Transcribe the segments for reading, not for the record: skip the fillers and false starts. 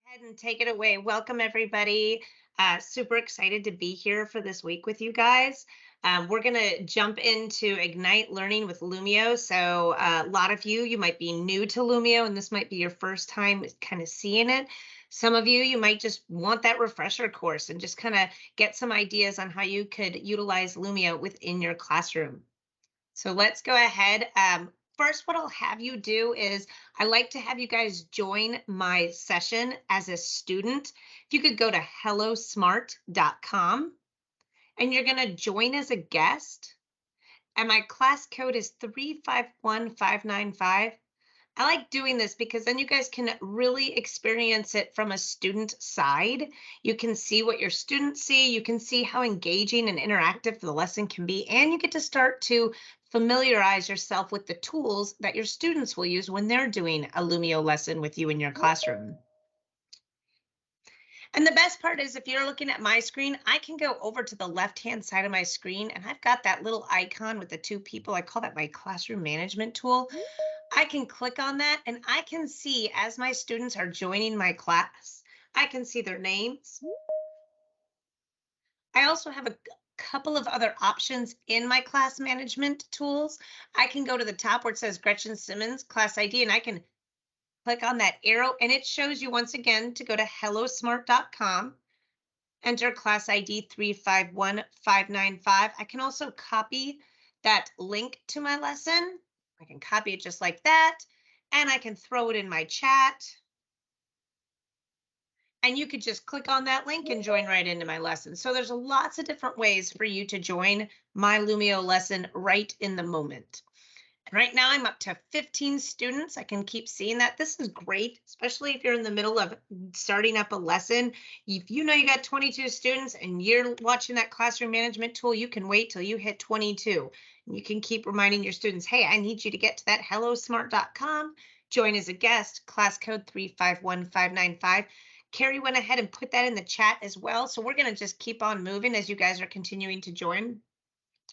Ahead and take it away. Welcome, everybody. Super excited to be here for this week with you guys. We're going to jump into Ignite Learning with Lumio. So, a lot of you might be new to Lumio, and this might be your first time kind of seeing it. Some of you might just want that refresher course and just kind of get some ideas on how you could utilize Lumio within your classroom. So let's go ahead. First, what I'll have you do is I like to have you guys join my session as a student. If you could go to hellosmart.com and you're going to join as a guest, and my class code is 351595. I like doing this because then you guys can really experience it from a student side. You can see what your students see. You can see how engaging and interactive the lesson can be. And you get to start to familiarize yourself with the tools that your students will use when they're doing a Lumio lesson with you in your classroom. And the best part is if you're looking at my screen, I can go over to the left-hand side of my screen and I've got that little icon with the two people. I call that my classroom management tool. I can click on that and I can see as my students are joining my class, I can see their names. I also have a couple of other options in my class management tools. I can go to the top where it says Gretchen Simmons class ID and I can click on that arrow and it shows you once again to go to hellosmart.com, enter class ID 351595. I can also copy that link to my lesson. I can copy it just like that, and I can throw it in my chat. And you could just click on that link and join right into my lesson. So there's lots of different ways for you to join my Lumio lesson right in the moment. Right now, I'm up to 15 students. I can keep seeing that. This is great, especially if you're in the middle of starting up a lesson. If you know you got 22 students and you're watching that classroom management tool, you can wait till you hit 22. And you can keep reminding your students, hey, I need you to get to that hellosmart.com, join as a guest, class code 351595. Carrie went ahead and put that in the chat as well. So we're going to just keep on moving as you guys are continuing to join.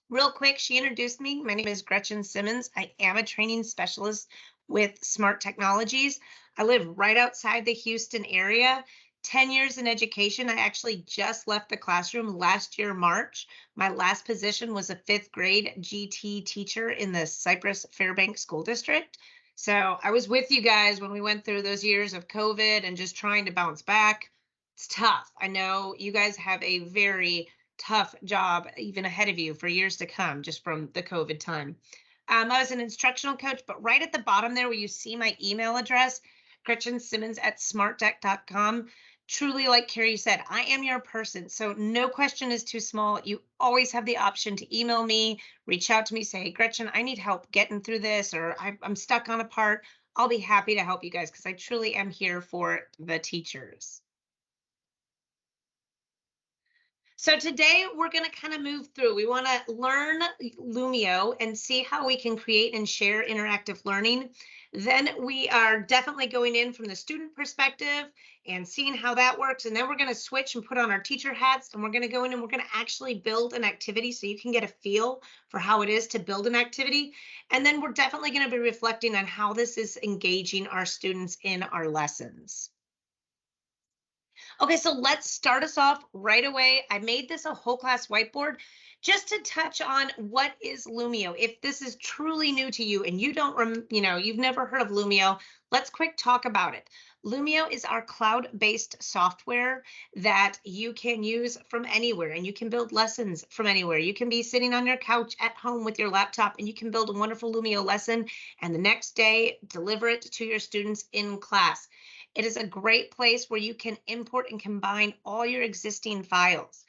Real quick, she introduced me. My name is Gretchen Simmons. I am a training specialist with Smart Technologies. I live right outside the Houston area. 10 years in education. I actually just left the classroom last year, March. My last position was a fifth grade GT teacher in the Cypress Fairbanks School District. So I was with you guys when we went through those years of COVID and just trying to bounce back. It's tough. I know you guys have a very tough job even ahead of you for years to come just from the COVID time. I was an instructional coach, but right at the bottom there where you see my email address, Gretchen Simmons at smartdeck.com. Truly, like Carrie said, I am your person. So no question is too small. You always have the option to email me, reach out to me, say, hey, Gretchen, I need help getting through this, or I'm stuck on a part. I'll be happy to help you guys because I truly am here for the teachers. So today we're going to kind of move through. We want to learn Lumio and see how we can create and share interactive learning. Then we are definitely going in from the student perspective and seeing how that works. And then we're going to switch and put on our teacher hats and we're going to go in and we're going to actually build an activity so you can get a feel for how it is to build an activity. And then we're definitely going to be reflecting on how this is engaging our students in our lessons. Okay, so let's start us off right away. I made this a whole class whiteboard just to touch on what is Lumio. If this is truly new to you and you don't, you've never heard of Lumio, let's quick talk about it. Lumio is our cloud-based software that you can use from anywhere and you can build lessons from anywhere. You can be sitting on your couch at home with your laptop and you can build a wonderful Lumio lesson and the next day deliver it to your students in class. It is a great place where you can import and combine all your existing files.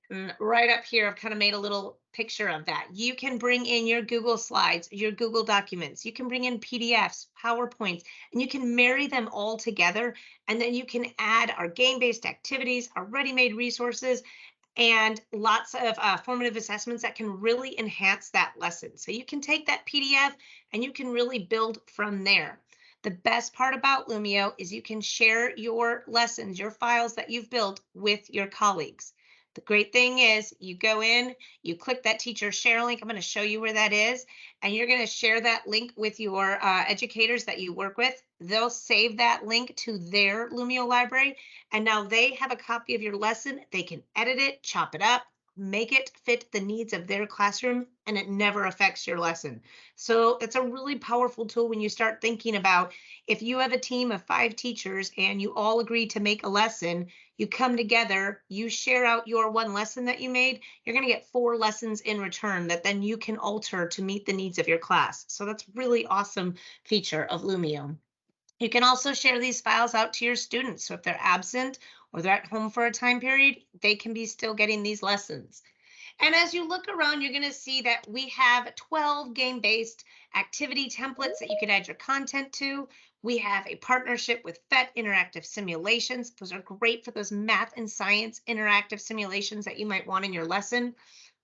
And right up here, I've kind of made a little picture of that. You can bring in your Google Slides, your Google Documents. You can bring in PDFs, PowerPoints, and you can marry them all together. And then you can add our game-based activities, our ready-made resources, and lots of formative assessments that can really enhance that lesson. So you can take that PDF and you can really build from there. The best part about Lumio is you can share your lessons, your files that you've built with your colleagues. The great thing is you go in, you click that teacher share link. I'm going to show you where that is. And you're going to share that link with your educators that you work with. They'll save that link to their Lumio library. And now they have a copy of your lesson. They can edit it, chop it up, make it fit the needs of their classroom, and it never affects your lesson. So it's a really powerful tool when you start thinking about if you have a team of 5 teachers and you all agree to make a lesson, you come together, you share out your one lesson that you made, you're going to get 4 lessons in return that then you can alter to meet the needs of your class. So that's really awesome feature of Lumio. You can also share these files out to your students. So if they're absent or they're at home for a time period, they can be still getting these lessons. And as you look around, you're going to see that we have 12 game-based activity templates that you can add your content to. We have a partnership with PhET Interactive Simulations. Those are great for those math and science interactive simulations that you might want in your lesson.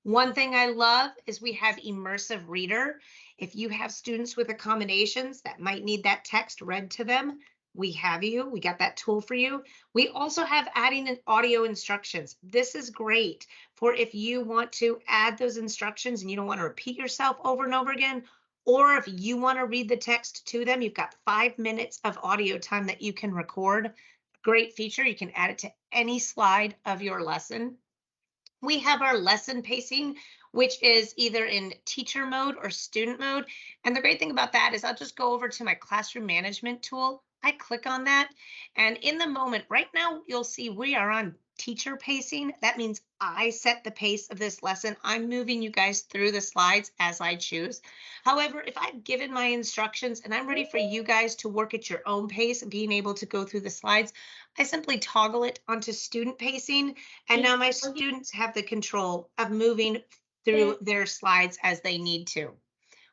One thing I love is we have Immersive Reader. If you have students with accommodations that might need that text read to them, we have you. We got that tool for you. We also have adding in audio instructions. This is great for if you want to add those instructions and you don't want to repeat yourself over and over again, or if you want to read the text to them, you've got 5 minutes of audio time that you can record. Great feature. You can add it to any slide of your lesson. We have our lesson pacing, which is either in teacher mode or student mode. And the great thing about that is I'll just go over to my classroom management tool. I click on that. And in the moment, right now, you'll see we are on teacher pacing. That means I set the pace of this lesson. I'm moving you guys through the slides as I choose. However, if I've given my instructions and I'm ready for you guys to work at your own pace and being able to go through the slides, I simply toggle it onto student pacing. And now my students have the control of moving through their slides as they need to.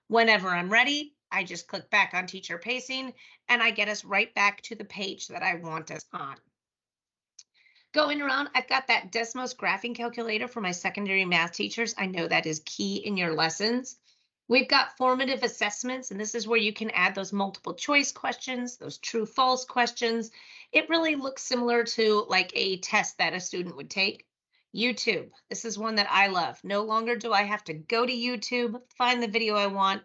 Whenever I'm ready, I just click back on teacher pacing and I get us right back to the page that I want us on. Going around, I've got that Desmos graphing calculator for my secondary math teachers. I know that is key in your lessons. We've got formative assessments, and this is where you can add those multiple choice questions, those true false questions. It really looks similar to like a test that a student would take. YouTube, this is one that I love. No longer do I have to go to YouTube, find the video I want,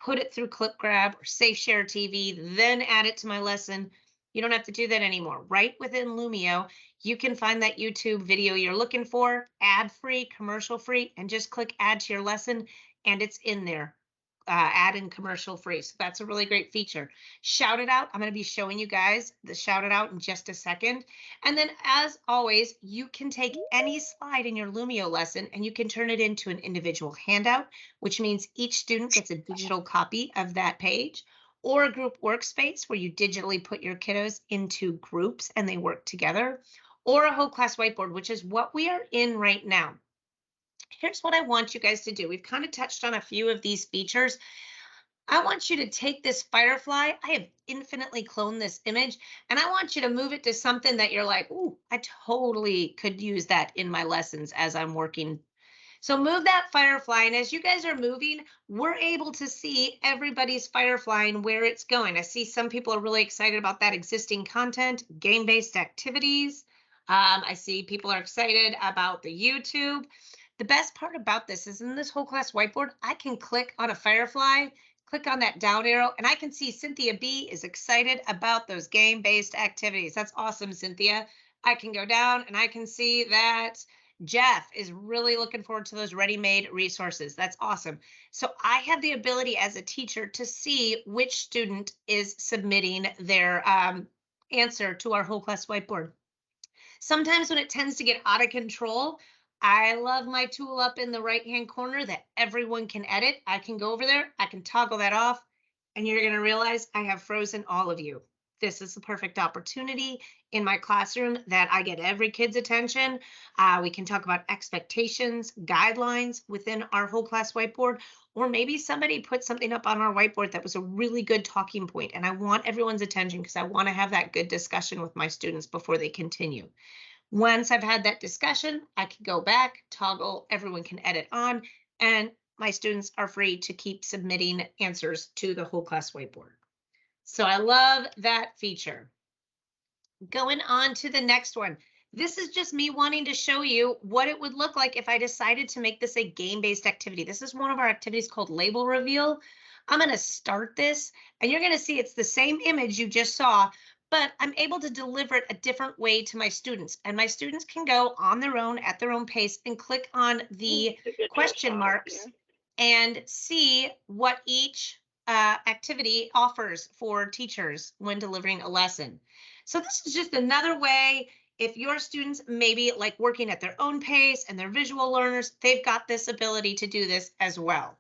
put it through Clip Grab or Safe Share TV, then add it to my lesson. You don't have to do that anymore. Right within Lumio, you can find that YouTube video you're looking for, ad-free, commercial-free, and just click add to your lesson, and it's in there, add in commercial-free. So that's a really great feature. Shout it out. I'm going to be showing you guys the shout it out in just a second. And then as always, you can take any slide in your Lumio lesson and you can turn it into an individual handout, which means each student gets a digital copy of that page, or a group workspace where you digitally put your kiddos into groups and they work together, or a whole class whiteboard, which is what we are in right now. Here's what I want you guys to do. We've kind of touched on a few of these features. I want you to take this firefly. I have infinitely cloned this image, and I want you to move it to something that you're like, ooh, I totally could use that in my lessons as I'm working. So move that firefly, and as you guys are moving, we're able to see everybody's firefly and where it's going. I see some people are really excited about that existing content, game-based activities. I see people are excited about the YouTube. The best part about this is in this whole class whiteboard, I can click on a firefly, click on that down arrow, and I can see Cynthia B is excited about those game-based activities. That's awesome, Cynthia. I can go down and I can see that Jeff is really looking forward to those ready-made resources. That's awesome. So I have the ability as a teacher to see which student is submitting their answer to our whole class whiteboard. Sometimes when it tends to get out of control, I love my tool up in the right-hand corner that everyone can edit. I can go over there, I can toggle that off, and you're gonna realize I have frozen all of you. This is the perfect opportunity in my classroom that I get every kid's attention. We can talk about expectations, guidelines within our whole class whiteboard, or maybe somebody put something up on our whiteboard that was a really good talking point, and I want everyone's attention because I want to have that good discussion with my students before they continue. Once I've had that discussion, I can go back, toggle, everyone can edit on, and my students are free to keep submitting answers to the whole class whiteboard. So I love that feature. Going on to the next one. This is just me wanting to show you what it would look like if I decided to make this a game-based activity. This is one of our activities called label reveal. I'm going to start this and you're going to see it's the same image you just saw, but I'm able to deliver it a different way to my students. And my students can go on their own at their own pace and click on the To get to a question spot up marks here. and see what each activity offers for teachers when delivering a lesson. So this is just another way if your students maybe like working at their own pace and they're visual learners, they've got this ability to do this as well.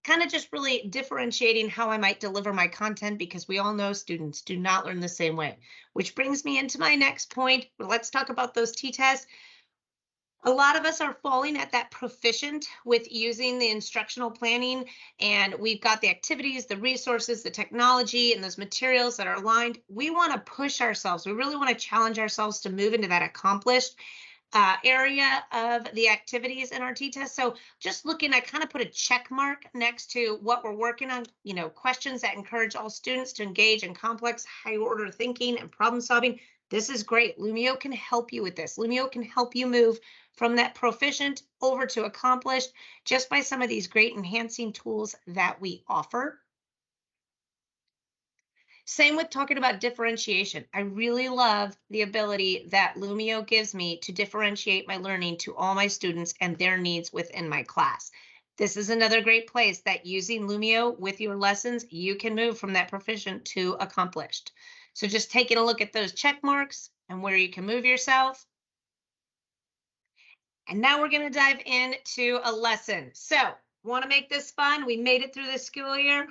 Kind of just really differentiating how I might deliver my content because we all know students do not learn the same way, which brings me into my next point. Let's talk about those t-tests. A lot of us are falling at that proficient with using the instructional planning, and we've got the activities, the resources, the technology, and those materials that are aligned. We want to push ourselves. We really want to challenge ourselves to move into that accomplished area of the activities in our t-test. So just looking, I kind of put a check mark next to what we're working on, questions that encourage all students to engage in complex, high order thinking and problem solving. This is great. Lumio can help you with this. Lumio can help you move from that proficient over to accomplished just by some of these great enhancing tools that we offer. Same with talking about differentiation. I really love the ability that Lumio gives me to differentiate my learning to all my students and their needs within my class. This is another great place that using Lumio with your lessons, you can move from that proficient to accomplished. So just taking a look at those check marks and where you can move yourself. And now we're going to dive into a lesson. So, want to make this fun? We made it through the school year.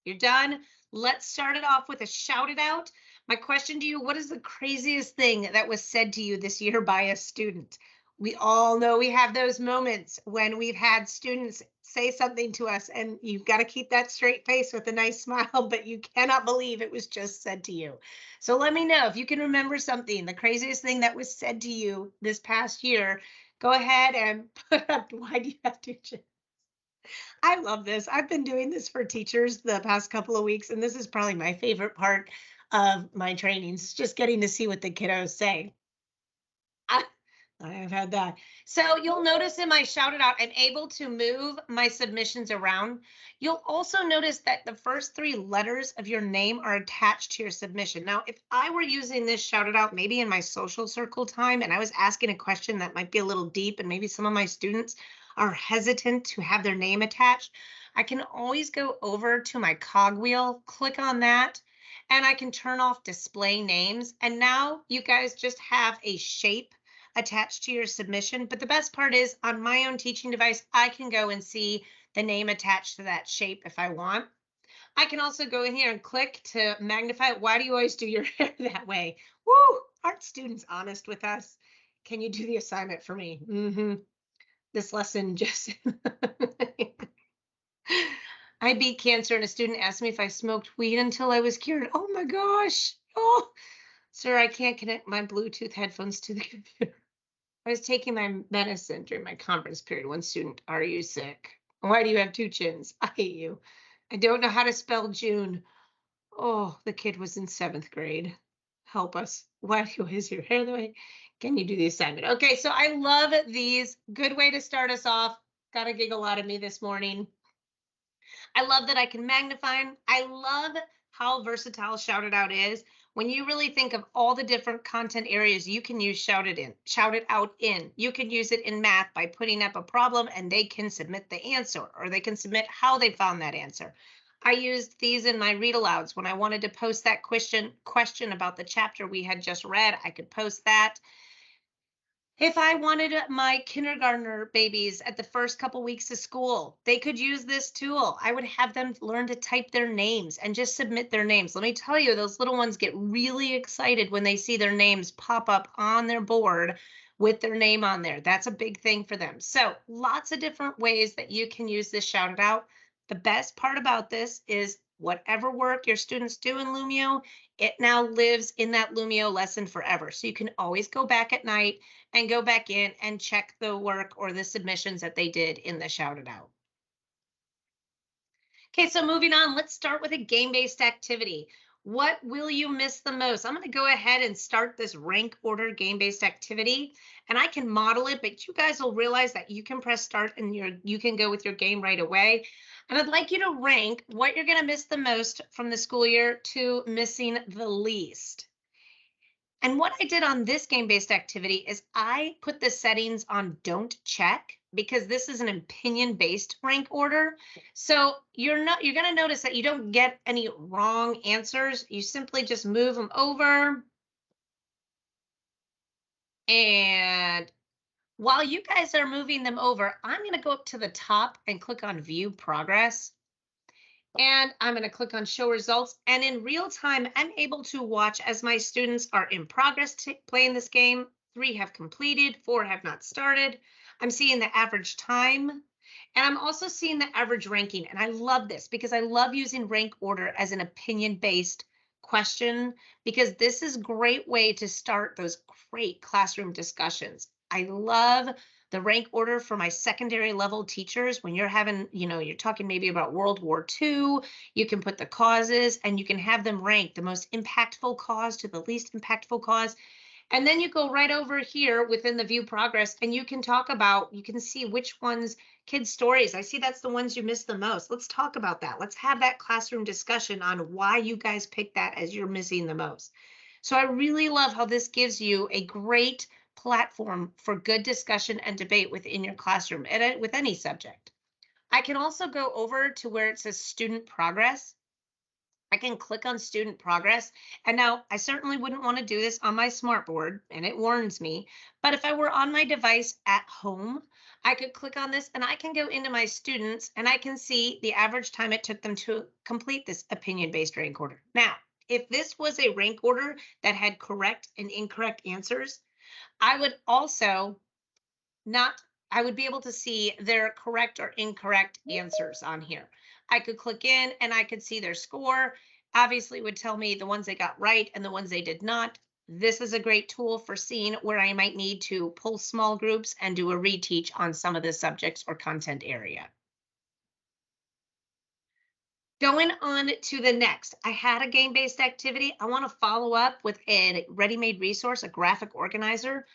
You're done. Let's start it off with a shout it out. My question to you, what is the craziest thing that was said to you this year by a student? We all know we have those moments when we've had students say something to us and you've got to keep that straight face with a nice smile, but you cannot believe it was just said to you. So let me know if you can remember something, the craziest thing that was said to you this past year. Go ahead and put up, why do you have to? I love this. I've been doing this for teachers the past couple of weeks, and this is probably my favorite part of my trainings, just getting to see what the kiddos say. I, I have had that. So you'll notice in my shout it out, I'm able to move my submissions around. You'll also notice that the first three letters of your name are attached to your submission. Now, if I were using this shout it out, maybe in my social circle time, and I was asking a question that might be a little deep, and maybe some of my students are hesitant to have their name attached, I can always go over to my cogwheel, click on that, and I can turn off display names. And now you guys just have a shape attached to your submission. But the best part is on my own teaching device, I can go and see the name attached to that shape if I want. I can also go in here and click to magnify it. Why do you always do your hair that way? Woo! Aren't students honest with us? Can you do the assignment for me? This lesson just I beat cancer and a student asked me if I smoked weed until I was cured. Oh my gosh. Oh, sir, I can't connect my Bluetooth headphones to the computer. I was taking my medicine during my conference period. One student, are you sick? Why do you have two chins? I hate you. I don't know how to spell June. Oh, the kid was in seventh grade. Help us. Why do you always your hair the way? Can you do the assignment? Okay, so I love these. Good way to start us off. Got a giggle out of me this morning. I love that I can magnify 'em. I love how versatile Shout It Out is. When you really think of all the different content areas you can use Shout It Out in. You can use it in math by putting up a problem and they can submit the answer or they can submit how they found that answer. I used these in my read alouds when I wanted to post that question about the chapter we had just read. I could post that. If I wanted my kindergartner babies at the first couple weeks of school, they could use this tool. I would have them learn to type their names and just submit their names. Let me tell you, those little ones get really excited when they see their names pop up on their board with their name on there. That's a big thing for them. So lots of different ways that you can use this shout it out. The best part about this is whatever work your students do in Lumio, it now lives in that Lumio lesson forever. So you can always go back at night and go back in and check the work or the submissions that they did in the shout it out. Okay, so moving on, let's start with a game-based activity. What will you miss the most? I'm going to go ahead and start this rank order game-based activity, and I can model it, but you guys will realize that you can press start and you can go with your game right away. And I'd like you to rank what you're going to miss the most from the school year to missing the least. And what I did on this game-based activity is I put the settings on don't check because this is an opinion-based rank order. So you're going to notice that you don't get any wrong answers. You simply just move them over. And while you guys are moving them over, I'm going to go up to the top and click on view progress. And I'm going to click on show results. And in real time, I'm able to watch as my students are in progress playing this game. 3 have completed, 4 have not started. I'm seeing the average time. And I'm also seeing the average ranking. And I love this because I love using rank order as an opinion-based question because this is a great way to start those great classroom discussions. I love the rank order for my secondary level teachers. When you're having, you're talking maybe about World War II, you can put the causes and you can have them rank the most impactful cause to the least impactful cause. And then you go right over here within the view progress and you can talk about, you can see which ones kids' stories. I see that's the ones you miss the most. Let's talk about that. Let's have that classroom discussion on why you guys picked that as you're missing the most. So I really love how this gives you a great platform for good discussion and debate within your classroom and with any subject. I can also go over to where it says student progress. I can click on student progress. And now I certainly wouldn't want to do this on my smartboard and it warns me. But if I were on my device at home, I could click on this and I can go into my students and I can see the average time it took them to complete this opinion-based rank order. Now, if this was a rank order that had correct and incorrect answers, I would also not, I would be able to see their correct or incorrect answers on here. I could click in and I could see their score. Obviously, it would tell me the ones they got right and the ones they did not. This is a great tool for seeing where I might need to pull small groups and do a reteach on some of the subjects or content area. Going on to the next, I had a game-based activity. I want to follow up with a ready-made resource, a graphic organizer.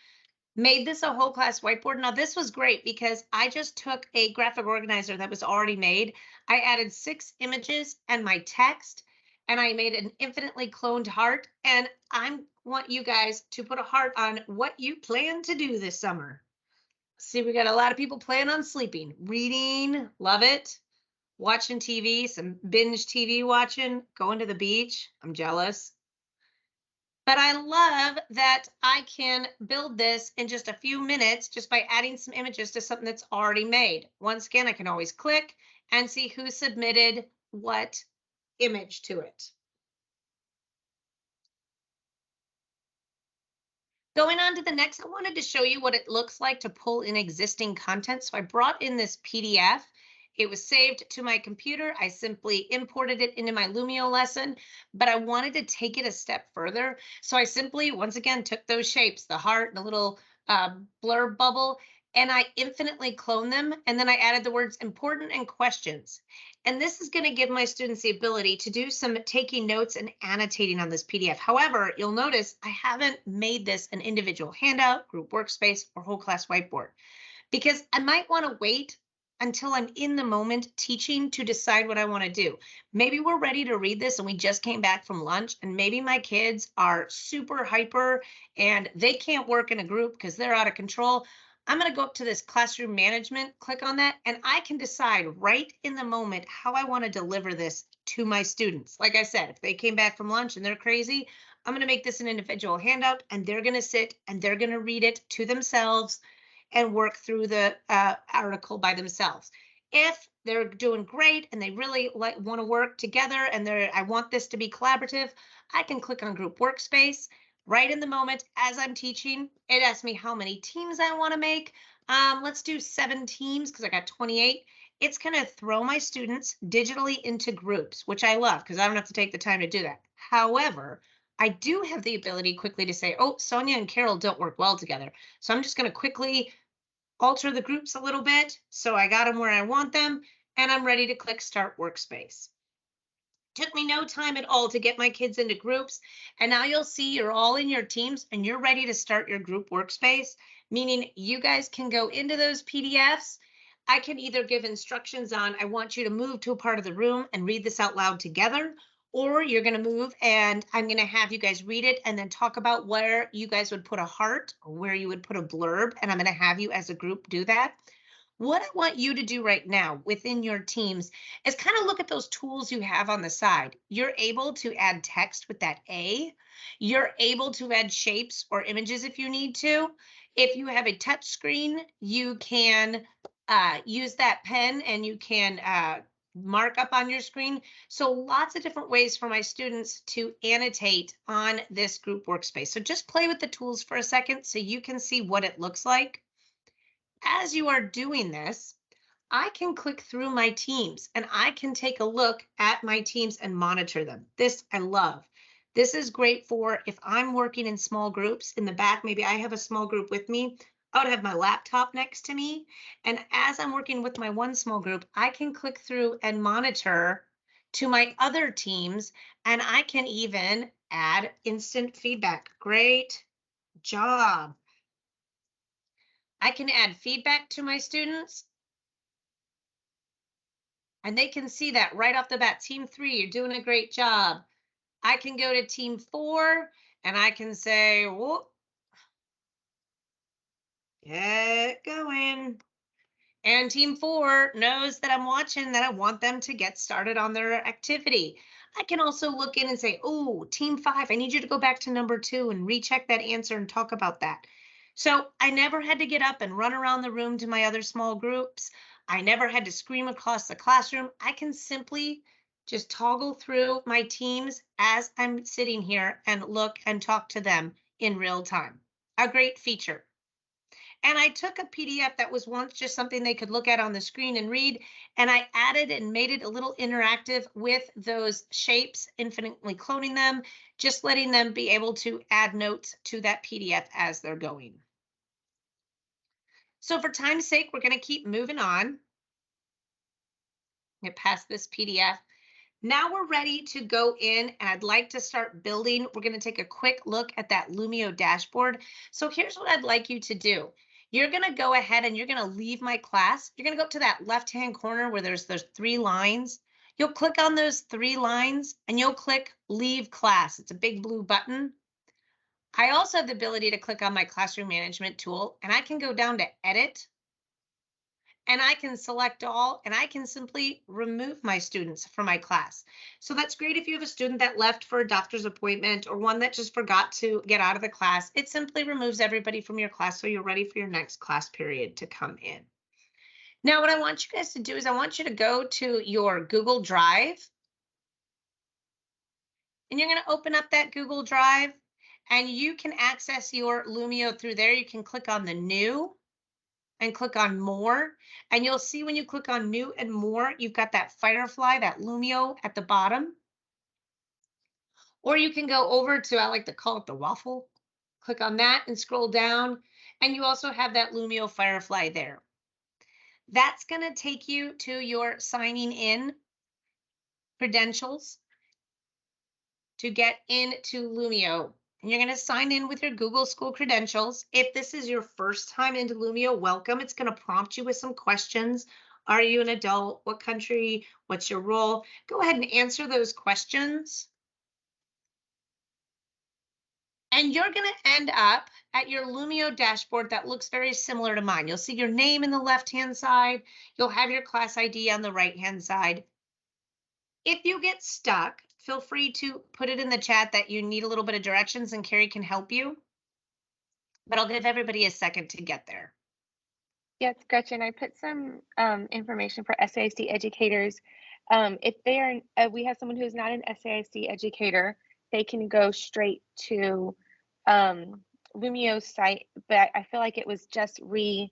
Made this a whole class whiteboard. Now, this was great because I just took a graphic organizer that was already made. I added 6 images and my text, and I made an infinitely cloned heart. And I want you guys to put a heart on what you plan to do this summer. See, we got a lot of people planning on sleeping, reading, love it, watching TV, some binge TV watching, going to the beach. I'm jealous. But I love that I can build this in just a few minutes just by adding some images to something that's already made. Once again, I can always click and see who submitted what image to it. Going on to the next, I wanted to show you what it looks like to pull in existing content. So I brought in this PDF. It was saved to my computer. I simply imported it into my Lumio lesson, but I wanted to take it a step further. So I simply, once again, took those shapes, the heart, the little blurb bubble, and I infinitely cloned them. And then I added the words important and questions. And this is going to give my students the ability to do some taking notes and annotating on this PDF. However, you'll notice I haven't made this an individual handout, group workspace, or whole class whiteboard because I might want to wait until I'm in the moment teaching to decide what I want to do. Maybe we're ready to read this and we just came back from lunch and maybe my kids are super hyper and they can't work in a group because they're out of control. I'm going to go up to this classroom management, click on that, and I can decide right in the moment how I want to deliver this to my students. Like I said, if they came back from lunch and they're crazy, I'm going to make this an individual handout and they're going to sit and they're going to read it to themselves and work through the article by themselves. If they're doing great and they really want to work together and I want this to be collaborative, I can click on group workspace. Right in the moment as I'm teaching, it asks me how many teams I want to make. Let's do 7 teams because I got 28. It's going to throw my students digitally into groups, which I love because I don't have to take the time to do that. However, I do have the ability quickly to say, oh, Sonia and Carol don't work well together. So I'm just going to quickly alter the groups a little bit. So I got them where I want them and I'm ready to click Start Workspace. Took me no time at all to get my kids into groups. And now you'll see you're all in your teams and you're ready to start your group workspace, meaning you guys can go into those PDFs. I can either give instructions on, I want you to move to a part of the room and read this out loud together, or you're going to move and I'm going to have you guys read it and then talk about where you guys would put a heart or where you would put a blurb. And I'm going to have you as a group do that. What I want you to do right now within your teams is kind of look at those tools you have on the side. You're able to add text with that A. You're able to add shapes or images if you need to. If you have a touch screen, you can use that pen and you can mark up on your screen. So lots of different ways for my students to annotate on this group workspace. So just play with the tools for a second so you can see what it looks like. As you are doing this, I can click through my teams and I can take a look at my teams and monitor them. This I love. This is great for if I'm working in small groups in the back, maybe I have a small group with me. I would have my laptop next to me. And as I'm working with my one small group, I can click through and monitor to my other teams. And I can even add instant feedback. Great job. I can add feedback to my students. And they can see that right off the bat. Team 3, you're doing a great job. I can go to team 4 and I can say, whoop, get going. And team 4 knows that I'm watching, that I want them to get started on their activity. I can also look in and say, oh, team 5, I need you to go back to number 2 and recheck that answer and talk about that. So I never had to get up and run around the room to my other small groups. I never had to scream across the classroom. I can simply just toggle through my teams as I'm sitting here and look and talk to them in real time. A great feature. And I took a PDF that was once just something they could look at on the screen and read, and I added and made it a little interactive with those shapes, infinitely cloning them, just letting them be able to add notes to that PDF as they're going. So for time's sake, we're going to keep moving on. Get past this PDF. Now we're ready to go in and I'd like to start building. We're going to take a quick look at that Lumio dashboard. So here's what I'd like you to do. You're going to go ahead and you're going to leave my class. You're going to go up to that left-hand corner where there's 3 lines. You'll click on those 3 lines and you'll click leave class. It's a big blue button. I also have the ability to click on my classroom management tool and I can go down to edit. And I can select all, and I can simply remove my students from my class. So that's great if you have a student that left for a doctor's appointment or one that just forgot to get out of the class. It simply removes everybody from your class so you're ready for your next class period to come in. Now, what I want you guys to do is I want you to go to your Google Drive. And you're going to open up that Google Drive, and you can access your Lumio through there. You can click on the new and click on more. And you'll see when you click on new and more, you've got that Firefly, that Lumio at the bottom. Or you can go over to, I like to call it the waffle. Click on that and scroll down. And you also have that Lumio Firefly there. That's going to take you to your signing in credentials to get into Lumio. And you're going to sign in with your Google School credentials. If this is your first time into Lumio, welcome. It's going to prompt you with some questions. Are you an adult? What country? What's your role? Go ahead and answer those questions. And you're going to end up at your Lumio dashboard that looks very similar to mine. You'll see your name in the left-hand side. You'll have your class ID on the right-hand side. If you get stuck, feel free to put it in the chat that you need a little bit of directions and Carrie can help you. But I'll give everybody a second to get there. Yes, Gretchen, I put some information for SAIC educators. If they are, we have someone who's not an SAIC educator, they can go straight to Lumio's site, but I feel like it was just renamed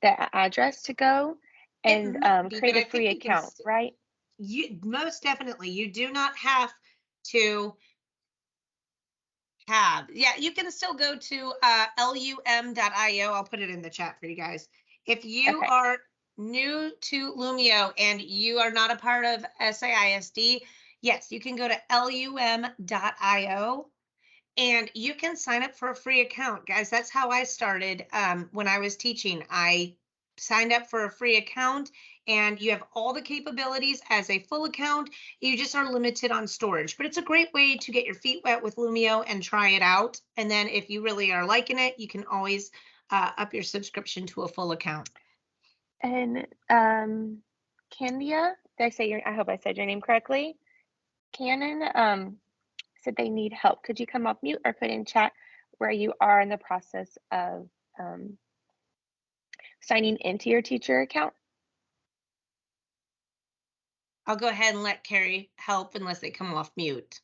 the address to go and create a free account, right? You most definitely, you do not have to have, yeah, you can still go to lum.io. I'll put it in the chat for you guys. If you are new to Lumio and you are not a part of SAISD, yes, you can go to lum.io and you can sign up for a free account, guys. That's how I started when I was teaching. I signed up for a free account, and you have all the capabilities as a full account. You just are limited on storage, but it's a great way to get your feet wet with Lumio and try it out. And then if you really are liking it, you can always up your subscription to a full account. And Candia, I hope I said your name correctly. Cannon said they need help. Could you come off mute or put in chat where you are in the process of signing into your teacher account? I'll go ahead and let Carrie help unless they come off mute.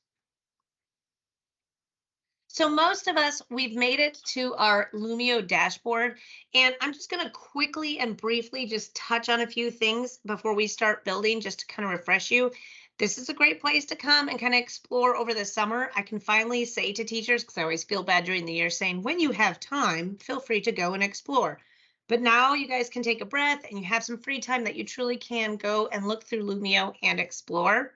So most of us, we've made it to our Lumio dashboard, and I'm just going to quickly and briefly just touch on a few things before we start building, just to kind of refresh you. This is a great place to come and kind of explore over the summer. I can finally say to teachers, because I always feel bad during the year, saying, when you have time, feel free to go and explore. But now you guys can take a breath and you have some free time that you truly can go and look through Lumio and explore.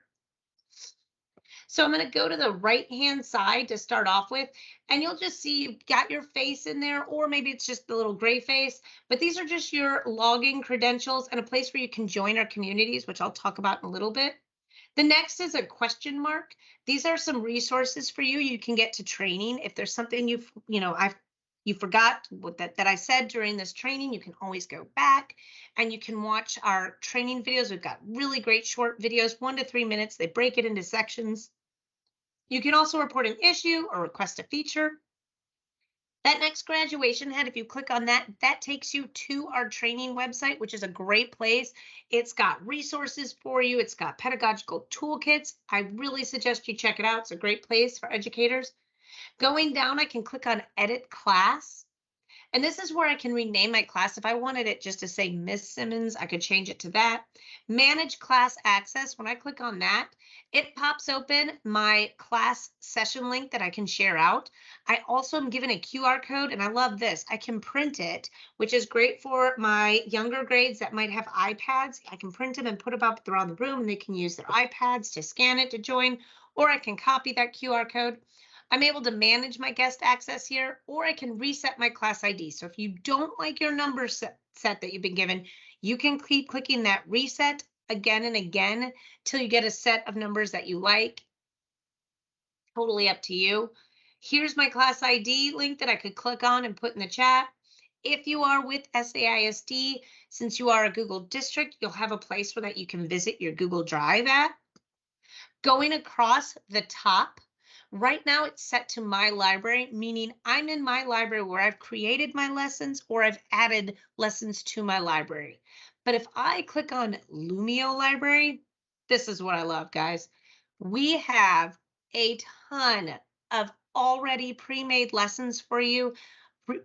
So I'm going to go to the right-hand side to start off with, and you'll just see you've got your face in there, or maybe it's just the little gray face, but these are just your login credentials and a place where you can join our communities, which I'll talk about in a little bit. The next is a question mark. These are some resources for you. You can get to training. If there's something you forgot that I said during this training, you can always go back and you can watch our training videos. We've got really great short videos, 1 to 3 minutes. They break it into sections. You can also report an issue or request a feature. That next graduation head, if you click on that, that takes you to our training website, which is a great place. It's got resources for you. It's got pedagogical toolkits. I really suggest you check it out. It's a great place for educators. Going down, I can click on edit class. And this is where I can rename my class. If I wanted it just to say Miss Simmons, I could change it to that. Manage class access. When I click on that, it pops open my class session link that I can share out. I also am given a QR code, and I love this. I can print it, which is great for my younger grades that might have iPads. I can print them and put them up around the room, and they can use their iPads to scan it to join, or I can copy that QR code. I'm able to manage my guest access here, or I can reset my class ID. So if you don't like your number set that you've been given, you can keep clicking that reset again and again till you get a set of numbers that you like. Totally up to you. Here's my class ID link that I could click on and put in the chat. If you are with SAISD, since you are a Google district, you'll have a place where that you can visit your Google Drive at. Going across the top, right now it's set to my library, meaning I'm in my library where I've created my lessons or I've added lessons to my library. But if I click on Lumio library, this is what I love, guys. We have a ton of already pre-made lessons for you,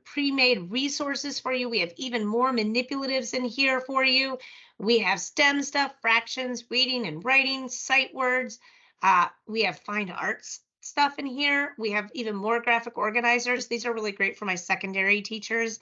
pre-made resources for you. We have even more manipulatives in here for you. We have STEM stuff, fractions, reading and writing, sight words. We have fine arts stuff in here. We have even more graphic organizers. These are really great for my secondary teachers.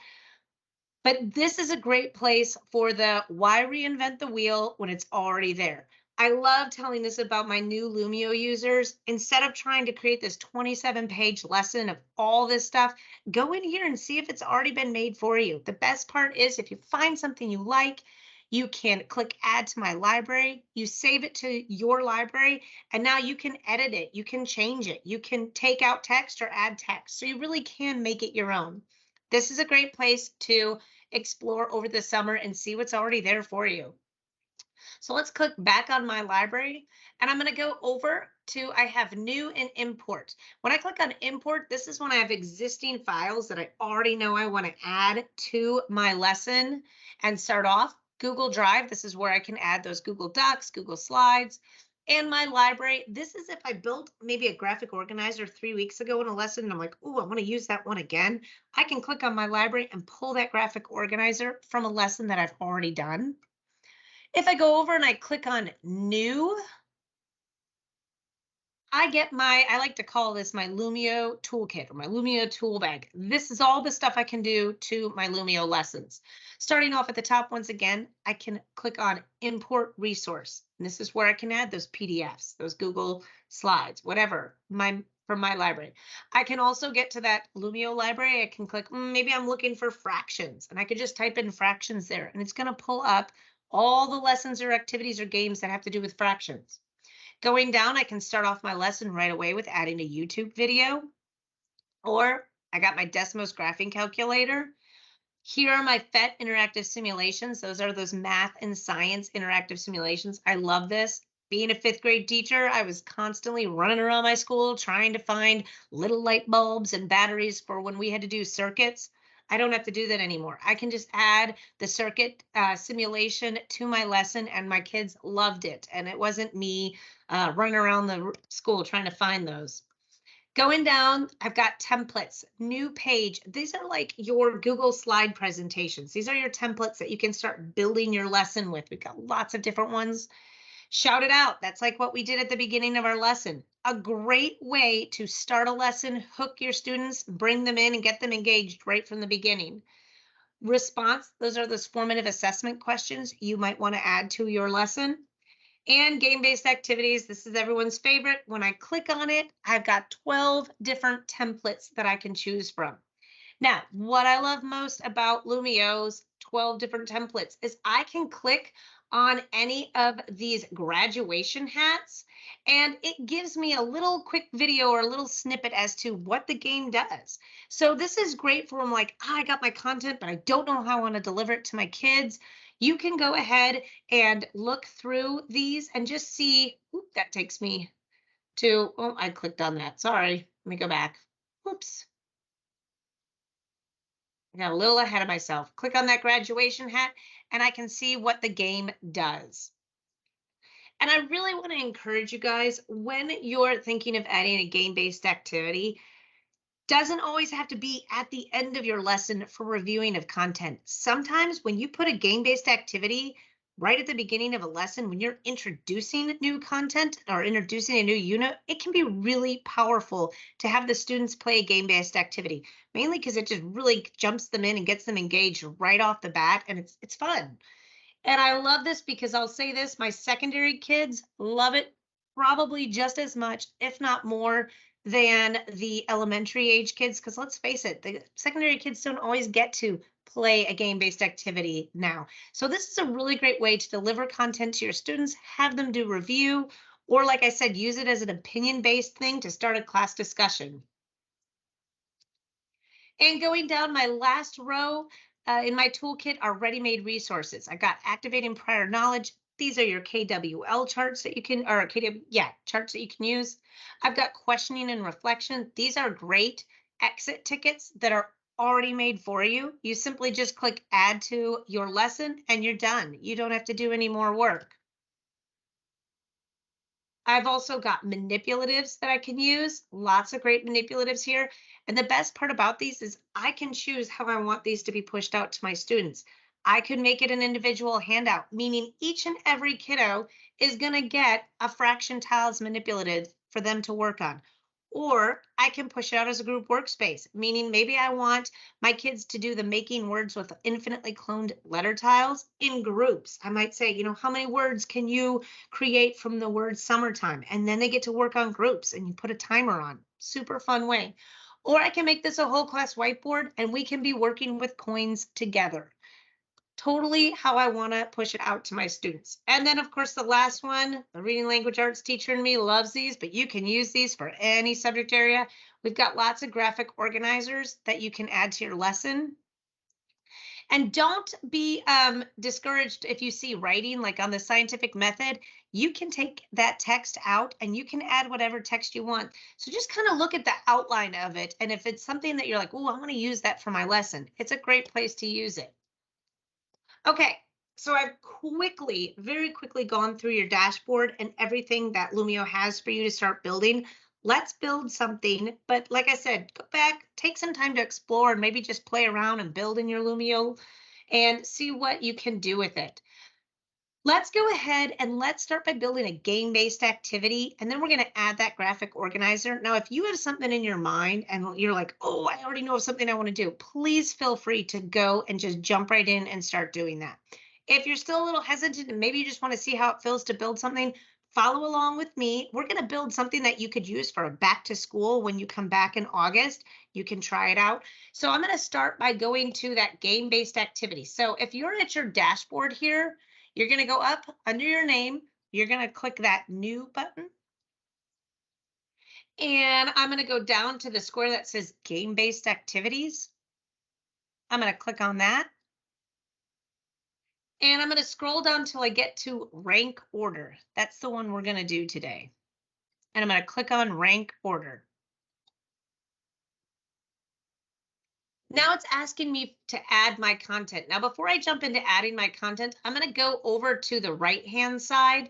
But this is a great place for the why reinvent the wheel when it's already there. I love telling this about my new Lumio users. Instead of trying to create this 27-page lesson of all this stuff, go in here and see if it's already been made for you. The best part is if you find something you like, you can click add to my library, you save it to your library, and now you can edit it, you can change it, you can take out text or add text. So you really can make it your own. This is a great place to explore over the summer and see what's already there for you. So let's click back on my library and I'm going to go over to, I have new and import. When I click on import, this is when I have existing files that I already know I want to add to my lesson and start off. Google Drive, this is where I can add those Google Docs, Google Slides, and my library. This is if I built maybe a graphic organizer 3 weeks ago in a lesson and I'm like, oh, I want to use that one again. I can click on my library and pull that graphic organizer from a lesson that I've already done. If I go over and I click on new, I like to call this my Lumio toolkit or my Lumio tool bag. This is all the stuff I can do to my Lumio lessons. Starting off at the top, once again, I can click on import resource. And this is where I can add those PDFs, those Google slides, whatever, from my library. I can also get to that Lumio library. I can click, maybe I'm looking for fractions, and I could just type in fractions there, and it's going to pull up all the lessons or activities or games that have to do with fractions. Going down, I can start off my lesson right away with adding a YouTube video, or I got my Desmos graphing calculator. Here are my PhET interactive simulations. Those are those math and science interactive simulations. I love this. Being a fifth grade teacher, I was constantly running around my school trying to find little light bulbs and batteries for when we had to do circuits. I don't have to do that anymore. I can just add the circuit simulation to my lesson, and my kids loved it. And it wasn't me running around the school trying to find those. Going down, I've got templates, new page. These are like your Google slide presentations. These are your templates that you can start building your lesson with. We've got lots of different ones. Shout it out. That's like what we did at the beginning of our lesson. A great way to start a lesson, hook your students, bring them in and get them engaged right from the beginning. Response, those are those formative assessment questions you might want to add to your lesson. And game-based activities, this is everyone's favorite. When I click on it, I've got 12 different templates that I can choose from. Now, what I love most about Lumio's 12 different templates is I can click on any of these graduation hats, and it gives me a little quick video or a little snippet as to what the game does. So this is great for them, like, I got my content, but I don't know how I want to deliver it to my kids. You can go ahead and look through these and just see, that takes me to, oh, I clicked on that. Sorry, let me go back. Whoops. I got a little ahead of myself. Click on that graduation hat and I can see what the game does. And I really want to encourage you guys, when you're thinking of adding a game-based activity, doesn't always have to be at the end of your lesson for reviewing of content. Sometimes when you put a game-based activity right at the beginning of a lesson, when you're introducing new content or introducing a new unit, it can be really powerful to have the students play a game-based activity, mainly because it just really jumps them in and gets them engaged right off the bat, and it's fun. And I love this because I'll say this, my secondary kids love it probably just as much, if not more, than the elementary age kids. Because let's face it, the secondary kids don't always get to play a game-based activity now. So this is a really great way to deliver content to your students, have them do review, or like I said, use it as an opinion-based thing to start a class discussion. And going down my last row in my toolkit are ready-made resources. I got activating prior knowledge. These are your KWL charts that you can, or charts that you can use. I've got questioning and reflection. These are great exit tickets that are already made for you. You simply just click add to your lesson and you're done. You don't have to do any more work. I've also got manipulatives that I can use, lots of great manipulatives here. And the best part about these is I can choose how I want these to be pushed out to my students. I could make it an individual handout, meaning each and every kiddo is going to get a fraction tiles manipulative for them to work on. Or I can push it out as a group workspace, meaning maybe I want my kids to do the making words with infinitely cloned letter tiles in groups. I might say, how many words can you create from the word summertime? And then they get to work on groups and you put a timer on. Super fun way. Or I can make this a whole class whiteboard and we can be working with coins together. Totally how I want to push it out to my students. And then, of course, the last one, the reading language arts teacher in me loves these, but you can use these for any subject area. We've got lots of graphic organizers that you can add to your lesson. And don't be discouraged if you see writing, like on the scientific method, you can take that text out and you can add whatever text you want. So just kind of look at the outline of it. And if it's something that you're like, oh, I want to use that for my lesson, it's a great place to use it. Okay, so I've very quickly gone through your dashboard and everything that Lumio has for you to start building. Let's build something, but like I said, go back, take some time to explore and maybe just play around and build in your Lumio and see what you can do with it. Let's go ahead and let's start by building a game-based activity, and then we're going to add that graphic organizer. Now, if you have something in your mind and you're like, oh, I already know of something I want to do, please feel free to go and just jump right in and start doing that. If you're still a little hesitant and maybe you just want to see how it feels to build something, follow along with me. We're going to build something that you could use for a back to school when you come back in August. You can try it out. So I'm going to start by going to that game-based activity. So if you're at your dashboard here, you're going to go up under your name. You're going to click that new button. And I'm going to go down to the square that says game-based activities. I'm going to click on that. And I'm going to scroll down till I get to rank order. That's the one we're going to do today. And I'm going to click on rank order. Now it's asking me to add my content. Now, before I jump into adding my content, I'm going to go over to the right-hand side.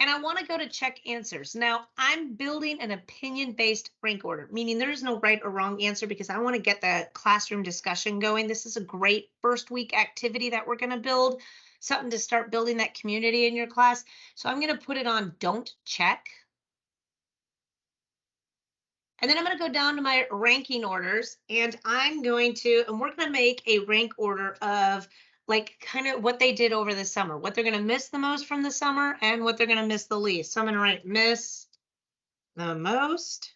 And I want to go to check answers. Now, I'm building an opinion-based rank order, meaning there is no right or wrong answer because I want to get the classroom discussion going. This is a great first week activity that we're going to build, something to start building that community in your class. So I'm going to put it on don't check. And then I'm going to go down to my ranking orders and and we're going to make a rank order of like kind of what they did over the summer, what they're going to miss the most from the summer and what they're going to miss the least. So I'm going to write miss the most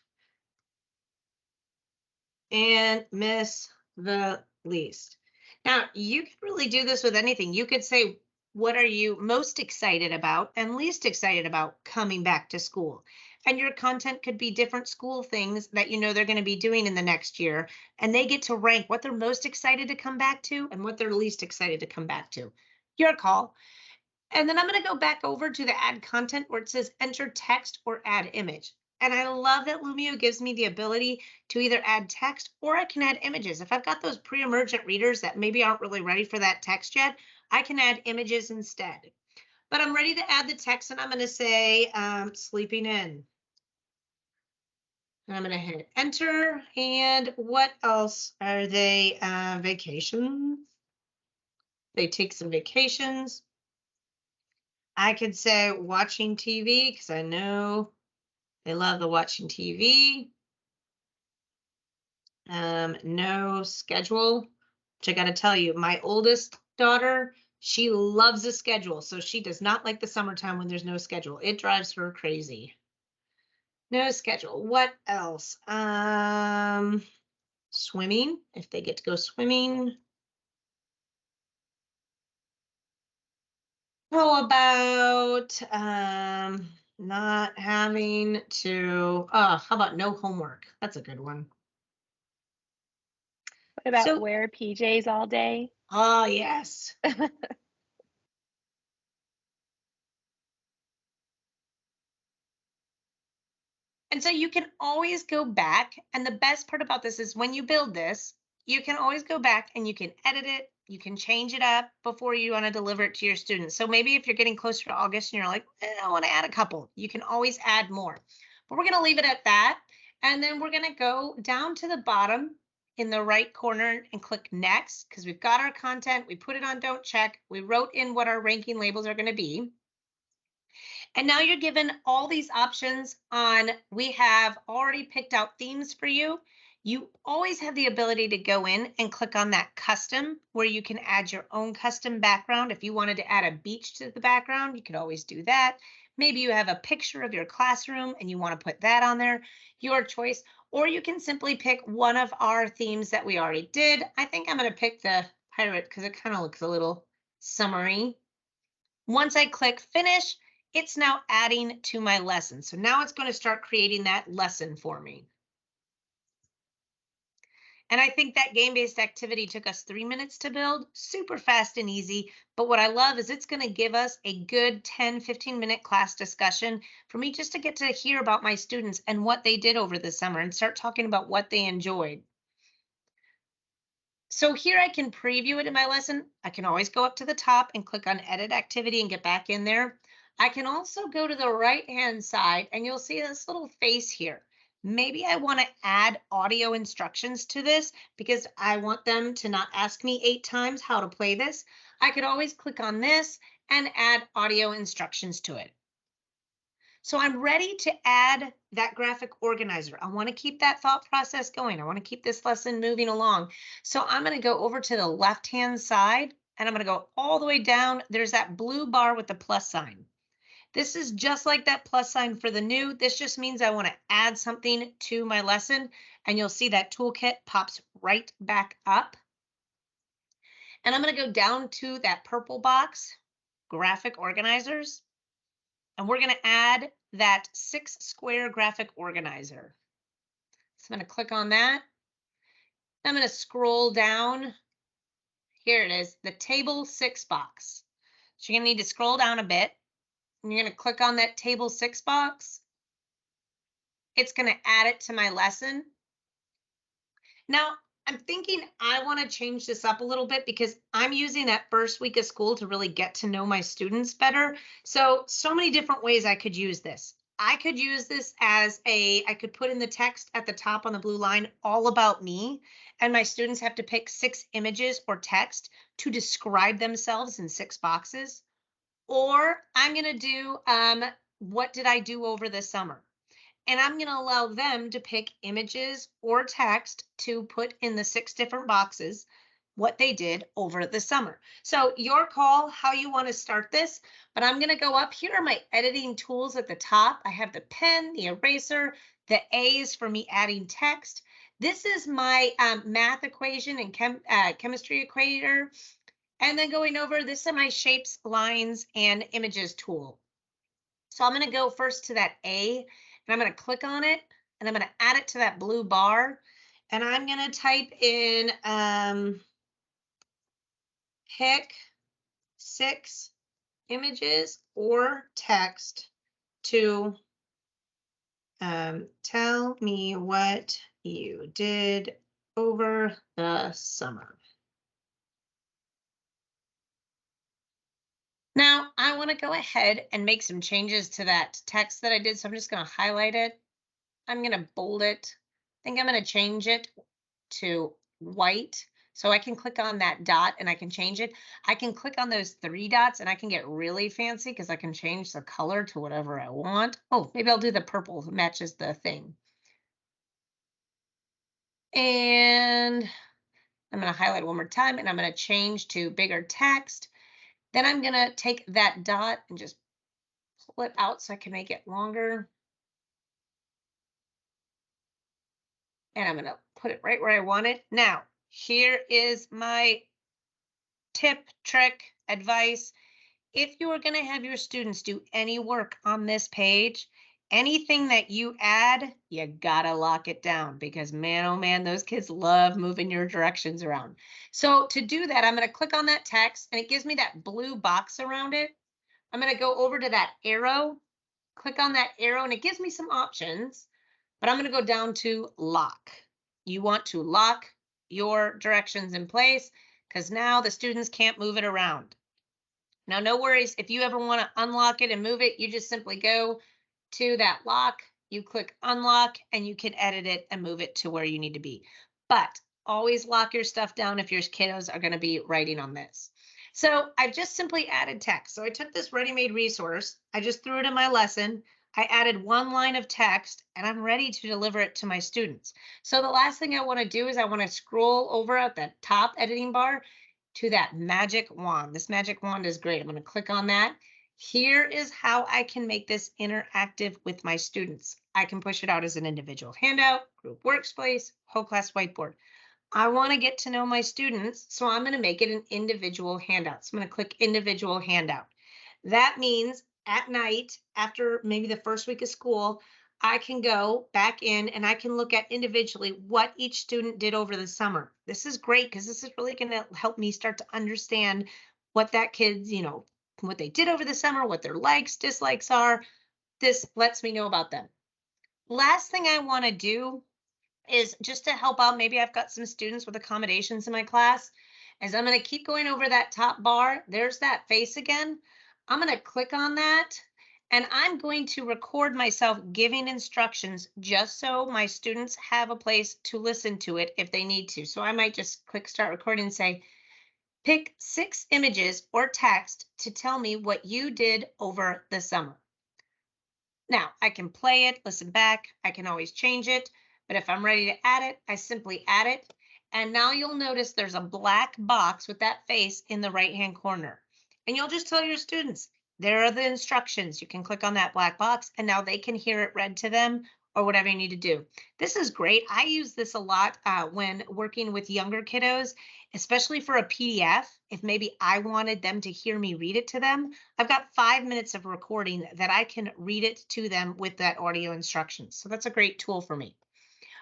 and miss the least. Now, you could really do this with anything. You could say, what are you most excited about and least excited about coming back to school? And your content could be different school things that you know they're going to be doing in the next year. And they get to rank what they're most excited to come back to and what they're least excited to come back to. Your call. And then I'm going to go back over to the add content where it says enter text or add image. And I love that Lumio gives me the ability to either add text or I can add images. If I've got those pre-emergent readers that maybe aren't really ready for that text yet, I can add images instead. But I'm ready to add the text and I'm going to say sleeping in. And I'm going to hit enter. And what else are they? Vacations. They take some vacations. I could say watching TV because I know they love the watching TV. No schedule, which I got to tell you, my oldest daughter, she loves a schedule. So she does not like the summertime when there's no schedule. It drives her crazy. No schedule. What else? Swimming, if they get to go swimming. How about not having to, how about no homework? That's a good one. What about So, wear PJs all day? oh, yes. And so you can always go back. And the best part about this is when you build this, you can always go back and you can edit it. You can change it up before you want to deliver it to your students. So maybe if you're getting closer to August and you're like, I want to add a couple, you can always add more. But we're going to leave it at that. And then we're going to go down to the bottom in the right corner and click next because we've got our content. We put it on don't check. We wrote in what our ranking labels are going to be. And now you're given all these options on, we have already picked out themes for you. You always have the ability to go in and click on that custom where you can add your own custom background. If you wanted to add a beach to the background, you could always do that. Maybe you have a picture of your classroom and you want to put that on there, your choice. Or you can simply pick one of our themes that we already did. I think I'm going to pick the pirate because it kind of looks a little summery. Once I click finish, it's now adding to my lesson. So now it's going to start creating that lesson for me. And I think that game-based activity took us 3 minutes to build, super fast and easy. But what I love is it's going to give us a good 10, 15-minute class discussion for me just to get to hear about my students and what they did over the summer and start talking about what they enjoyed. So here I can preview it in my lesson. I can always go up to the top and click on edit activity and get back in there. I can also go to the right-hand side and you'll see this little face here. Maybe I want to add audio instructions to this because I want them to not ask me 8 times how to play this. I could always click on this and add audio instructions to it. So I'm ready to add that graphic organizer. I want to keep that thought process going. I want to keep this lesson moving along. So I'm going to go over to the left-hand side and I'm going to go all the way down. There's that blue bar with the plus sign. This is just like that plus sign for the new. This just means I want to add something to my lesson, and you'll see that toolkit pops right back up. And I'm going to go down to that purple box, graphic organizers, and we're going to add that 6 square graphic organizer. So I'm going to click on that. I'm going to scroll down. Here it is, the table 6 box. So you're going to need to scroll down a bit, and you're going to click on that table 6 box. It's going to add it to my lesson. Now, I'm thinking I want to change this up a little bit because I'm using that first week of school to really get to know my students better. So many different ways I could use this. I could use this as I could put in the text at the top on the blue line, all about me, and my students have to pick 6 images or text to describe themselves in 6 boxes. Or I'm going to do, what did I do over the summer? And I'm going to allow them to pick images or text to put in the 6 different boxes what they did over the summer. So your call how you want to start this, but I'm going to go up. Here are my editing tools at the top. I have the pen, the eraser, the A is for me adding text. This is my math equation and chemistry equator. And then going over, this are my shapes, lines, and images tool. So I'm going to go first to that A, and I'm going to click on it, and I'm going to add it to that blue bar, and I'm going to type in pick 6 images or text to tell me what you did over the summer. Now, I want to go ahead and make some changes to that text that I did, so I'm just going to highlight it. I'm going to bold it. I think I'm going to change it to white. So I can click on that dot and I can change it. I can click on those 3 dots and I can get really fancy because I can change the color to whatever I want. Oh, maybe I'll do the purple that matches the thing. And I'm going to highlight one more time and I'm going to change to bigger text. Then I'm going to take that dot and just pull it out so I can make it longer. And I'm going to put it right where I want it. Now, here is my tip, trick, advice. If you are going to have your students do any work on this page, anything that you add, you gotta lock it down because man, oh man, those kids love moving your directions around. So to do that, I'm going to click on that text and it gives me that blue box around it. I'm going to go over to that arrow, click on that arrow, and it gives me some options, but I'm going to go down to lock. You want to lock your directions in place because now the students can't move it around. Now, no worries. If you ever want to unlock it and move it, you just simply go to that lock, you click unlock, and you can edit it and move it to where you need to be. But always lock your stuff down if your kiddos are going to be writing on this. So I've just simply added text. So I took this ready-made resource, I just threw it in my lesson, I added 1 line of text, and I'm ready to deliver it to my students. So the last thing I want to do is I want to scroll over at the top editing bar to that magic wand. This magic wand is great. I'm going to click on that. Here is how I can make this interactive with my students. I can push it out as an individual handout, group workspace, whole class whiteboard. I want to get to know my students, so I'm going to make it an individual handout. So I'm going to click individual handout. That means at night, after maybe the first week of school, I can go back in and I can look at individually what each student did over the summer. This is great because this is really going to help me start to understand what that kid's, what they did over the summer, what their likes, dislikes are. This lets me know about them. Last thing I want to do is just to help out. Maybe I've got some students with accommodations in my class. As I'm going to keep going over that top bar, there's that face again. I'm going to click on that and I'm going to record myself giving instructions just so my students have a place to listen to it if they need to. So I might just click start recording and say, Pick 6 images or text to tell me what you did over the summer. Now, I can play it, listen back, I can always change it, but if I'm ready to add it, I simply add it. And now you'll notice there's a black box with that face in the right-hand corner. And you'll just tell your students, there are the instructions. You can click on that black box and now they can hear it read to them or whatever you need to do. This is great. I use this a lot when working with younger kiddos, especially for a PDF. If maybe I wanted them to hear me read it to them, I've got 5 minutes of recording that I can read it to them with that audio instructions. So that's a great tool for me.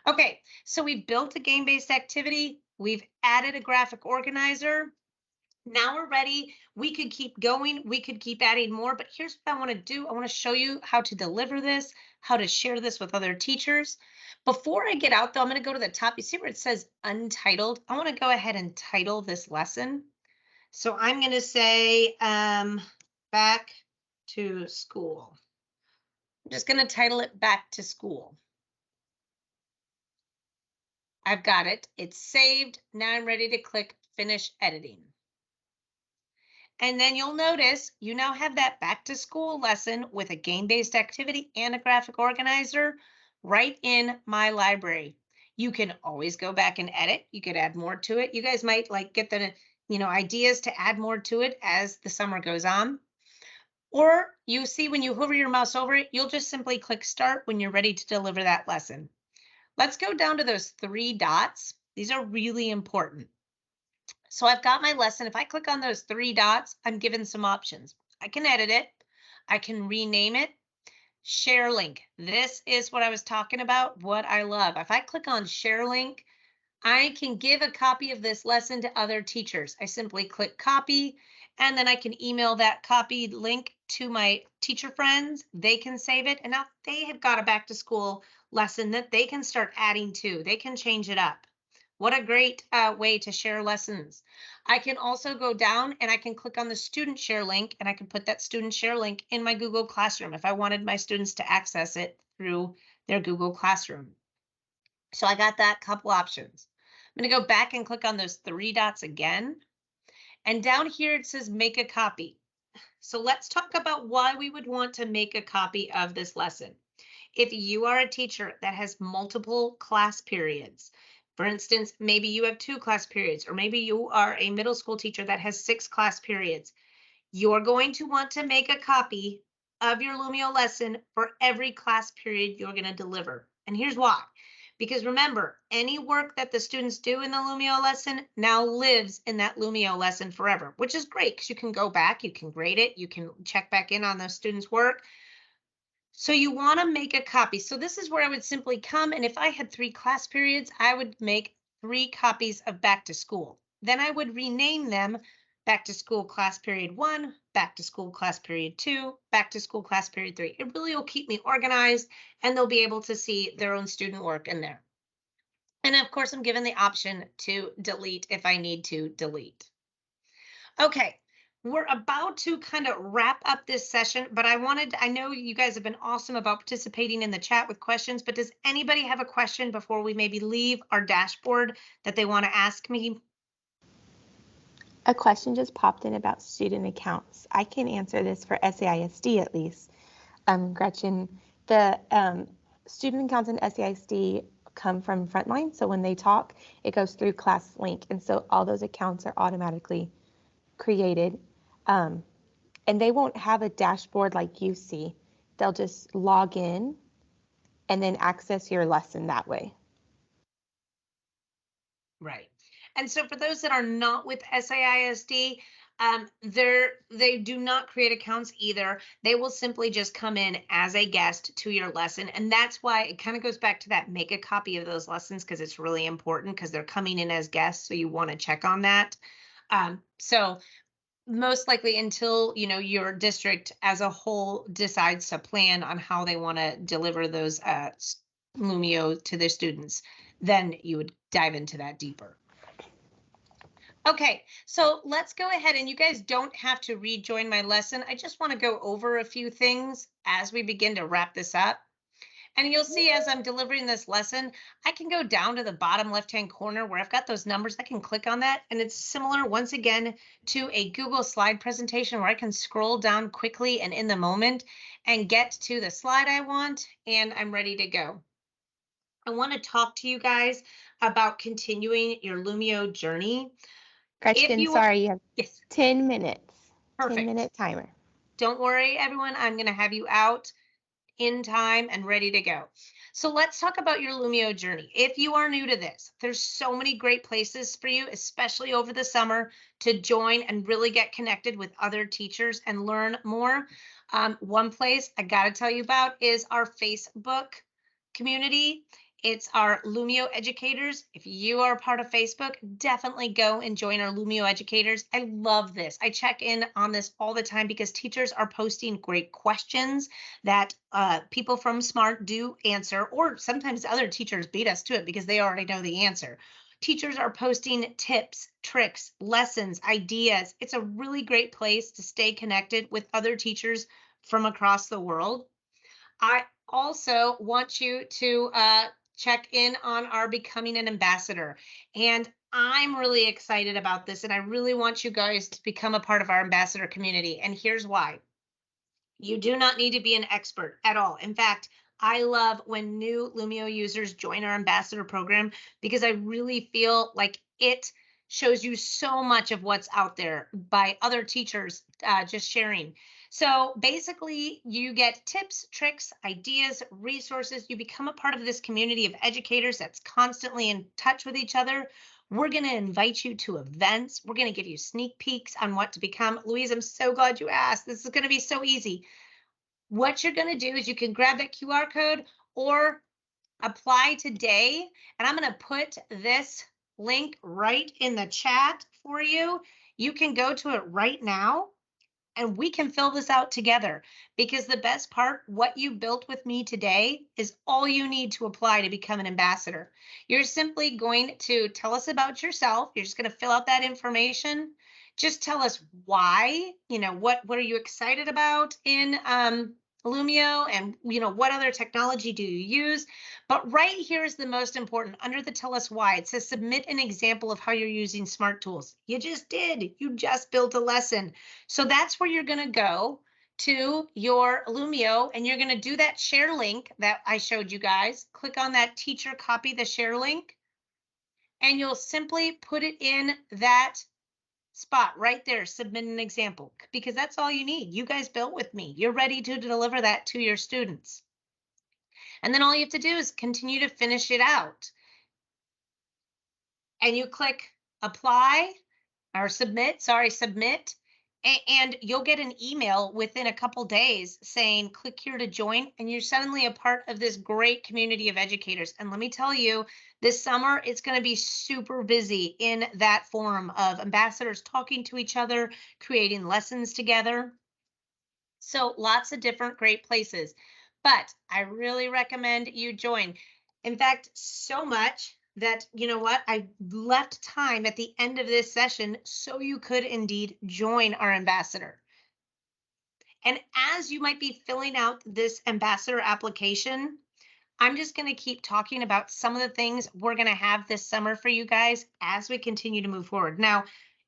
Okay, so we've built a game-based activity. We've added a graphic organizer. Now we're ready. We could keep going. We could keep adding more, but here's what I want to do. I want to show you how to deliver this, how to share this with other teachers. Before I get out though, I'm going to go to the top. You see where it says untitled? I want to go ahead and title this lesson. So I'm going to say back to school. I'm just going to title it back to school. I've got it. It's saved. Now I'm ready to click finish editing. And then you'll notice you now have that back to school lesson with a game-based activity and a graphic organizer right in my library. You can always go back and edit. You could add more to it. You guys might like get the, ideas to add more to it as the summer goes on. Or you see when you hover your mouse over it, you'll just simply click start when you're ready to deliver that lesson. Let's go down to those 3 dots. These are really important. So I've got my lesson. If I click on those 3 dots, I'm given some options. I can edit it. I can rename it. Share link. This is what I was talking about, what I love. If I click on share link, I can give a copy of this lesson to other teachers. I simply click copy, and then I can email that copied link to my teacher friends. They can save it, and now they have got a back to school lesson that they can start adding to. They can change it up. What a great way to share lessons. I can also go down and I can click on the student share link, and I can put that student share link in my Google Classroom if I wanted my students to access it through their Google Classroom. So I got that couple options. I'm going to go back and click on those 3 dots again. And down here it says make a copy. So let's talk about why we would want to make a copy of this lesson. If you are a teacher that has multiple class periods, for instance, maybe you have 2 class periods, or maybe you are a middle school teacher that has 6 class periods, you're going to want to make a copy of your Lumio lesson for every class period you're going to deliver. And here's why. Because remember, any work that the students do in the Lumio lesson now lives in that Lumio lesson forever, which is great because you can go back, you can grade it, you can check back in on those students' work. So you want to make a copy. So this is where I would simply come, and if I had 3 class periods, I would make 3 copies of back to school. Then I would rename them back to school class period 1, back to school class period 2, back to school class period 3. It really will keep me organized, and they'll be able to see their own student work in there. And of course, I'm given the option to delete if I need to delete. Okay, we're about to kind of wrap up this session, but I know you guys have been awesome about participating in the chat with questions, but does anybody have a question before we maybe leave our dashboard that they want to ask me? A question just popped in about student accounts. I can answer this for SAISD at least. Gretchen, the student accounts in SAISD come from Frontline, so when they talk, it goes through ClassLink, and so all those accounts are automatically created. And they won't have a dashboard like you see. They'll just log in and then access your lesson that way. Right. And so for those that are not with SAISD, they do not create accounts either. They will simply just come in as a guest to your lesson. And that's why it kind of goes back to that make a copy of those lessons, because it's really important because they're coming in as guests. So you want to check on that. So most likely until your district as a whole decides to plan on how they want to deliver those Lumio to their students, then you would dive into that deeper. Okay, so let's go ahead, and you guys don't have to rejoin my lesson. I just want to go over a few things as we begin to wrap this up. And you'll see as I'm delivering this lesson, I can go down to the bottom left-hand corner where I've got those numbers. I can click on that, and it's similar once again to a Google slide presentation where I can scroll down quickly and in the moment and get to the slide I want, and I'm ready to go. I want to talk to you guys about continuing your Lumio journey. Gretchen, sorry, you have Yes, 10 minutes. perfect. 10-minute timer. Don't worry, everyone. I'm going to have you out in time and ready to go. So let's talk about your Lumio journey. If you are new to this, there's so many great places for you, especially over the summer, to join and really get connected with other teachers and learn more. One place I got to tell you about is our Facebook community. It's our Lumio educators. If you are part of Facebook, definitely go and join our Lumio educators. I love this. I check in on this all the time because teachers are posting great questions that people from SMART do answer, or sometimes other teachers beat us to it because they already know the answer. Teachers are posting tips, tricks, lessons, ideas. It's a really great place to stay connected with other teachers from across the world. I also want you to check in on our Becoming an Ambassador. And I'm really excited about this, and I really want you guys to become a part of our ambassador community. And here's why. You do not need to be an expert at all. In fact, I love when new Lumio users join our ambassador program because I really feel like it shows you so much of what's out there by other teachers just sharing. So basically, you get tips, tricks, ideas, resources. You become a part of this community of educators that's constantly in touch with each other. We're going to invite you to events. We're going to give you sneak peeks on what to become. Louise, I'm so glad you asked. This is going to be so easy. What you're going to do is you can grab that QR code or apply today. And I'm going to put this link right in the chat for you. You can go to it right now and we can fill this out together, because the best part, what you built with me today is all you need to apply to become an ambassador. You're simply going to tell us about yourself. You're just going to fill out that information. Just tell us why, what are you excited about in Lumio, and what other technology do you use? But right here is the most important. Under the tell us why, it says submit an example of how you're using smart tools. You just did. You just built a lesson. So that's where you're going to go to your Lumio, and you're going to do that share link that I showed you guys. Click on that teacher, copy the share link, and you'll simply put it in that spot right there, submit an example, because that's all you need. You guys built with me. You're ready to deliver that to your students. And then all you have to do is continue to finish it out. And you click apply or submit, and you'll get an email within a couple days saying click here to join, and you're suddenly a part of this great community of educators. And let me tell you, this summer it's going to be super busy in that forum of ambassadors talking to each other, creating lessons together. So lots of different great places, but I really recommend you join. In fact, so much that, you know what, I left time at the end of this session so you could indeed join our ambassador. And as you might be filling out this ambassador application, I'm just going to keep talking about some of the things we're going to have this summer for you guys as we continue to move forward. Now,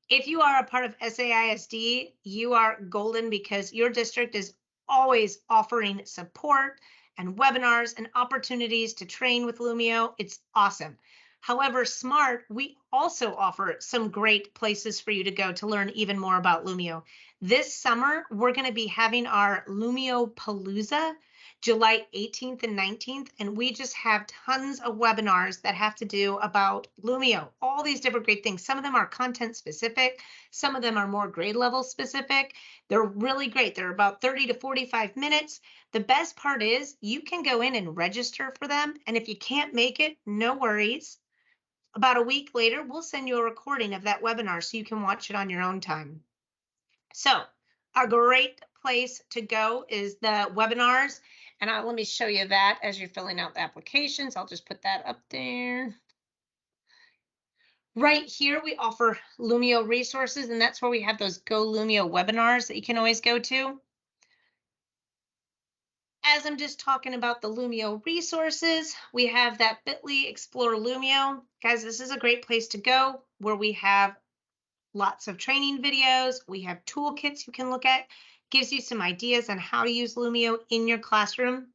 if you are a part of SAISD, you are golden, because your district is always offering support and webinars and opportunities to train with Lumio. It's awesome. However, SMART, we also offer some great places for you to go to learn even more about Lumio. This summer, we're going to be having our Lumio Palooza, July 18th and 19th, and we just have tons of webinars that have to do about Lumio, all these different great things. Some of them are content specific, some of them are more grade level specific. They're really great. They're about 30 to 45 minutes. The best part is you can go in and register for them, and if you can't make it, no worries. About a week later, we'll send you a recording of that webinar so you can watch it on your own time. So a great place to go is the webinars. And let me show you that as you're filling out the applications. I'll just put that up there. Right here, we offer Lumio resources, and that's where we have those Go Lumio webinars that you can always go to. as I'm just talking about the Lumio resources, we have that bit.ly Explore Lumio. Guys, this is a great place to go where we have lots of training videos. We have toolkits you can look at, gives you some ideas on how to use Lumio in your classroom.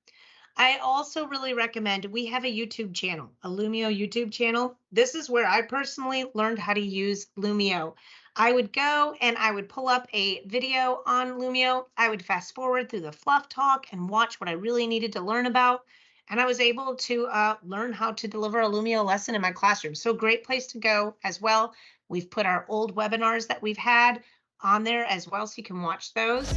I also really recommend, we have a YouTube channel, a Lumio YouTube channel. This is where I personally learned how to use Lumio. I would go and I would pull up a video on Lumio. I would fast forward through the fluff talk and watch what I really needed to learn about. And I was able to learn how to deliver a Lumio lesson in my classroom. So great place to go as well. We've put our old webinars that we've had on there as well, so you can watch those.